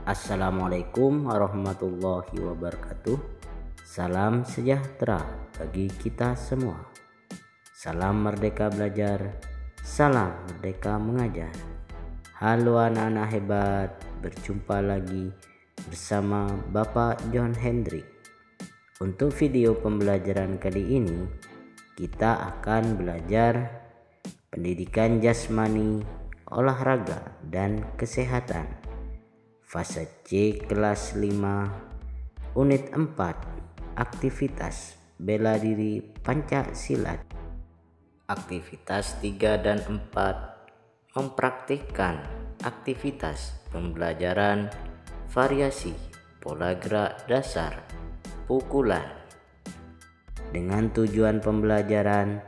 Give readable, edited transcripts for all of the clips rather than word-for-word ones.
Assalamualaikum warahmatullahi wabarakatuh. Salam sejahtera bagi kita semua. Salam merdeka belajar, salam merdeka mengajar. Halo anak-anak hebat, berjumpa lagi bersama Bapak John Hendrik. Untuk video pembelajaran kali ini, kita akan belajar pendidikan jasmani, olahraga, dan kesehatan. Fase C kelas 5, unit 4, aktivitas bela diri Pancasilat. Aktivitas 3 dan 4 mempraktikkan aktivitas pembelajaran variasi pola gerak dasar pukulan. Dengan tujuan pembelajaran,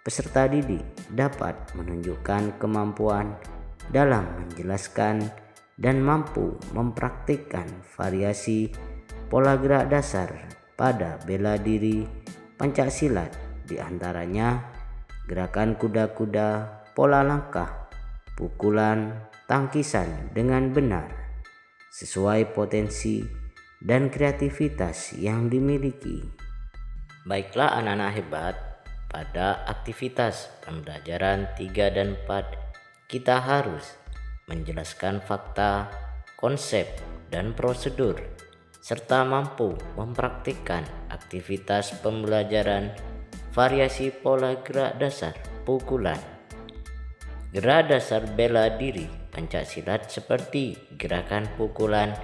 peserta didik dapat menunjukkan kemampuan dalam menjelaskan dan mampu mempraktikkan variasi pola gerak dasar pada bela diri Pancasilat, diantaranya gerakan kuda-kuda, pola langkah, pukulan, tangkisan dengan benar, sesuai potensi dan kreativitas yang dimiliki. Baiklah anak-anak hebat, pada aktivitas pembelajaran 3 dan 4 kita harus menjelaskan fakta, konsep, dan prosedur, serta mampu mempraktikkan aktivitas pembelajaran variasi pola gerak dasar pukulan. Gerak dasar bela diri Pancasilat seperti gerakan pukulan,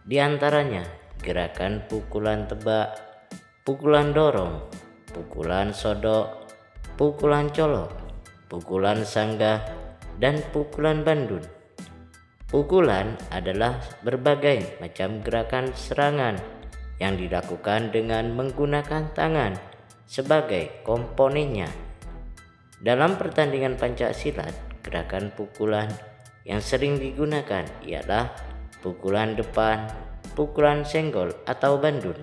diantaranya gerakan pukulan tebak, pukulan dorong, pukulan sodok, pukulan colok, pukulan sanggah, dan pukulan bandul. Pukulan adalah berbagai macam gerakan serangan yang dilakukan dengan menggunakan tangan sebagai komponennya. Dalam pertandingan Pancasilat, gerakan pukulan yang sering digunakan ialah pukulan depan, pukulan senggol atau bandul,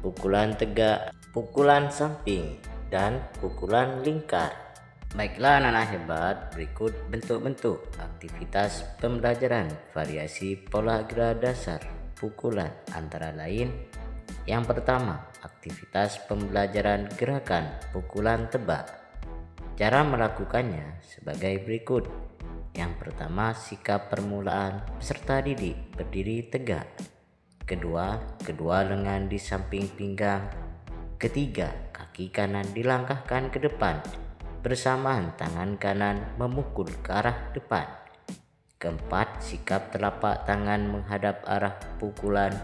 pukulan tegak, pukulan samping, dan pukulan lingkar. Baiklah anak-anak hebat, berikut bentuk-bentuk aktivitas pembelajaran variasi pola gerak dasar pukulan, antara lain: yang pertama, aktivitas pembelajaran gerakan pukulan tebak. Cara melakukannya sebagai berikut. Yang pertama, sikap permulaan peserta didik berdiri tegak. Kedua, kedua lengan di samping pinggang. Ketiga, kaki kanan dilangkahkan ke depan bersamaan tangan kanan memukul ke arah depan. Keempat, sikap telapak tangan menghadap arah pukulan,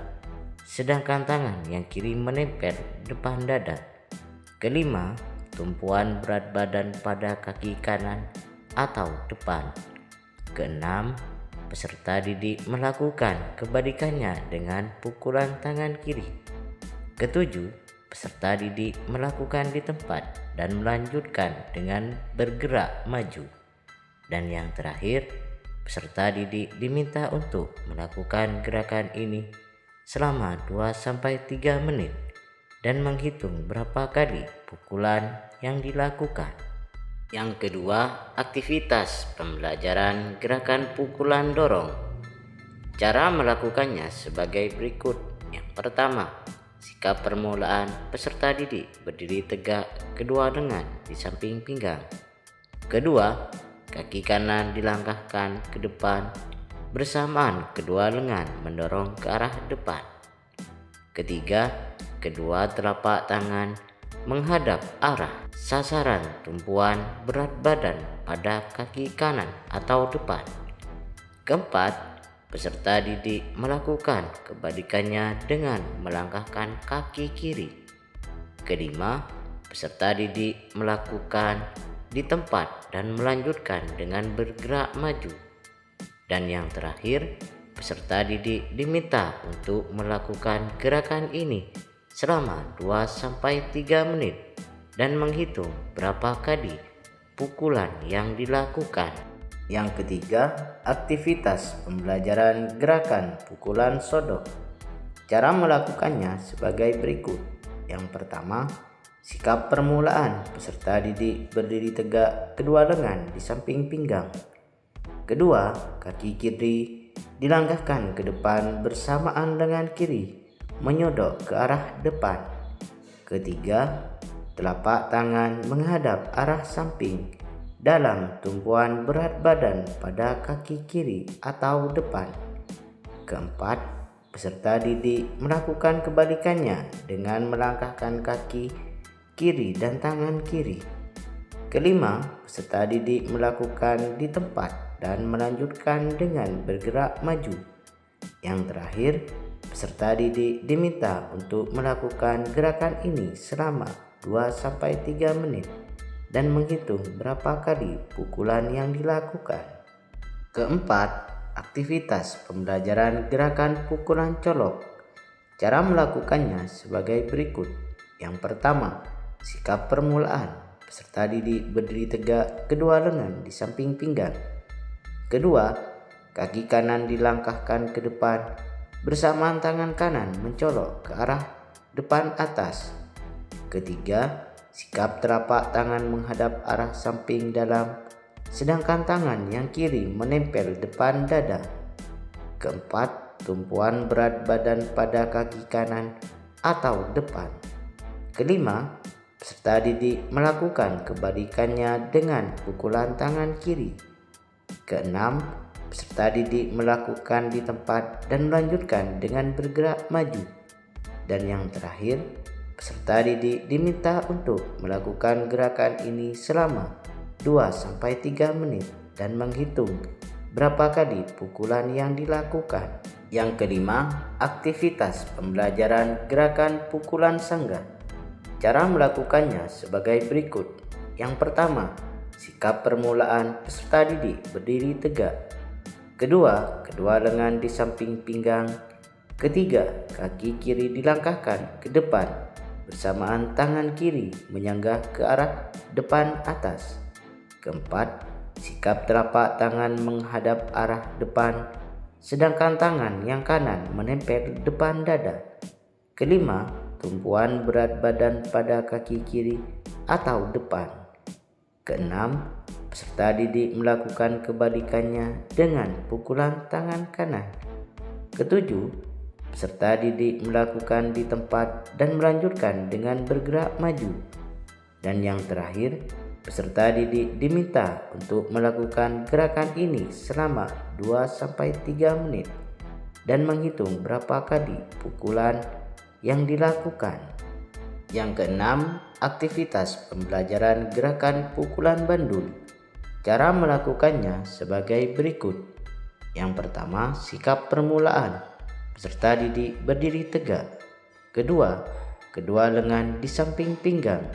sedangkan tangan yang kiri menempel depan dada. Kelima, tumpuan berat badan pada kaki kanan atau depan. Keenam, peserta didik melakukan kebalikannya dengan pukulan tangan kiri. Ketujuh, peserta didik melakukan di tempat dan melanjutkan dengan bergerak maju. Dan yang terakhir, peserta didik diminta untuk melakukan gerakan ini selama 2-3 menit dan menghitung berapa kali pukulan yang dilakukan. Yang kedua, aktivitas pembelajaran gerakan pukulan dorong. Cara melakukannya sebagai berikut. Yang pertama, sikap permulaan peserta didik berdiri tegak, kedua lengan di samping pinggang. Kedua, kaki kanan dilangkahkan ke depan bersamaan kedua lengan mendorong ke arah depan. Ketiga, kedua telapak tangan menghadap arah sasaran tumpuan berat badan pada kaki kanan atau depan. Keempat, peserta didik melakukan kebalikannya dengan melangkahkan kaki kiri. Kelima, peserta didik melakukan di tempat dan melanjutkan dengan bergerak maju. Dan yang terakhir, peserta didik diminta untuk melakukan gerakan ini selama 2-3 menit dan menghitung berapa kali pukulan yang dilakukan. Yang ketiga, aktivitas pembelajaran gerakan pukulan sodok. Cara melakukannya sebagai berikut. Yang pertama, sikap permulaan peserta didik berdiri tegak, kedua lengan di samping pinggang. Kedua, kaki kiri dilangkahkan ke depan bersamaan lengan kiri menyodok ke arah depan. Ketiga, telapak tangan menghadap arah samping dalam tumpuan berat badan pada kaki kiri atau depan. Keempat, peserta didik melakukan kebalikannya dengan melangkahkan kaki kiri dan tangan kiri. Kelima, peserta didik melakukan di tempat dan melanjutkan dengan bergerak maju. Yang terakhir, peserta didik diminta untuk melakukan gerakan ini selama 2-3 menit dan menghitung berapa kali pukulan yang dilakukan. Keempat, aktivitas pembelajaran gerakan pukulan colok. Cara melakukannya sebagai berikut. Yang pertama, sikap permulaan. Peserta didik berdiri tegak, kedua lengan di samping pinggang. Kedua, kaki kanan dilangkahkan ke depan bersamaan tangan kanan mencolok ke arah depan atas. Ketiga, sikap telapak tangan menghadap arah samping dalam, sedangkan tangan yang kiri menempel depan dada. Keempat, tumpuan berat badan pada kaki kanan atau depan. Kelima, peserta didik melakukan kebalikannya dengan pukulan tangan kiri. Keenam, peserta didik melakukan di tempat dan melanjutkan dengan bergerak maju. Dan yang terakhir, peserta didik diminta untuk melakukan gerakan ini selama 2-3 menit dan menghitung berapa kali pukulan yang dilakukan. Yang kelima, aktivitas pembelajaran gerakan pukulan sangga. Cara melakukannya sebagai berikut. Yang pertama, sikap permulaan peserta didik berdiri tegak. Kedua, kedua lengan di samping pinggang. Ketiga, kaki kiri dilangkahkan ke depan bersamaan tangan kiri menyanggah ke arah depan atas. Keempat, sikap telapak tangan menghadap arah depan, sedangkan tangan yang kanan menempel depan dada. Kelima, tumpuan berat badan pada kaki kiri atau depan. Keenam, peserta didik melakukan kebalikannya dengan pukulan tangan kanan. Ketujuh, peserta didik melakukan di tempat dan melanjutkan dengan bergerak maju. Dan yang terakhir, peserta didik diminta untuk melakukan gerakan ini selama 2-3 menit dan menghitung berapa kali pukulan yang dilakukan. Yang keenam, aktivitas pembelajaran gerakan pukulan bandul. Cara melakukannya sebagai berikut. Yang pertama, sikap permulaan. Peserta didik berdiri tegak. Kedua, kedua lengan di samping pinggang.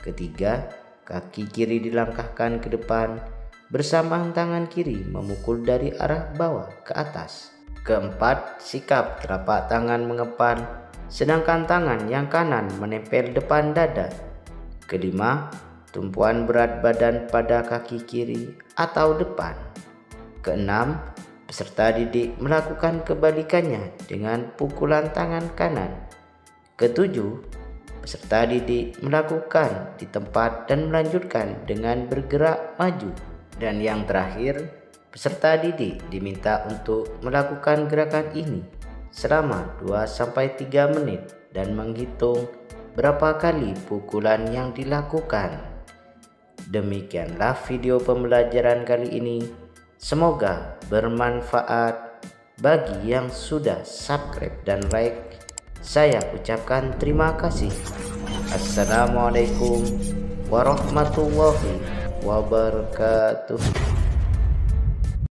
Ketiga, kaki kiri dilangkahkan ke depan bersamaan tangan kiri memukul dari arah bawah ke atas. Keempat, sikap telapak tangan mengepal sedangkan tangan yang kanan menempel depan dada. Kelima, tumpuan berat badan pada kaki kiri atau depan. Keenam, peserta didik melakukan kebalikannya dengan pukulan tangan kanan. Ketujuh, peserta didik melakukan di tempat dan melanjutkan dengan bergerak maju. Dan yang terakhir, peserta didik diminta untuk melakukan gerakan ini selama 2-3 menit dan menghitung berapa kali pukulan yang dilakukan. Demikianlah video pembelajaran kali ini. Semoga bermanfaat. Bagi yang sudah subscribe dan like, saya ucapkan terima kasih. Assalamualaikum warahmatullahi wabarakatuh.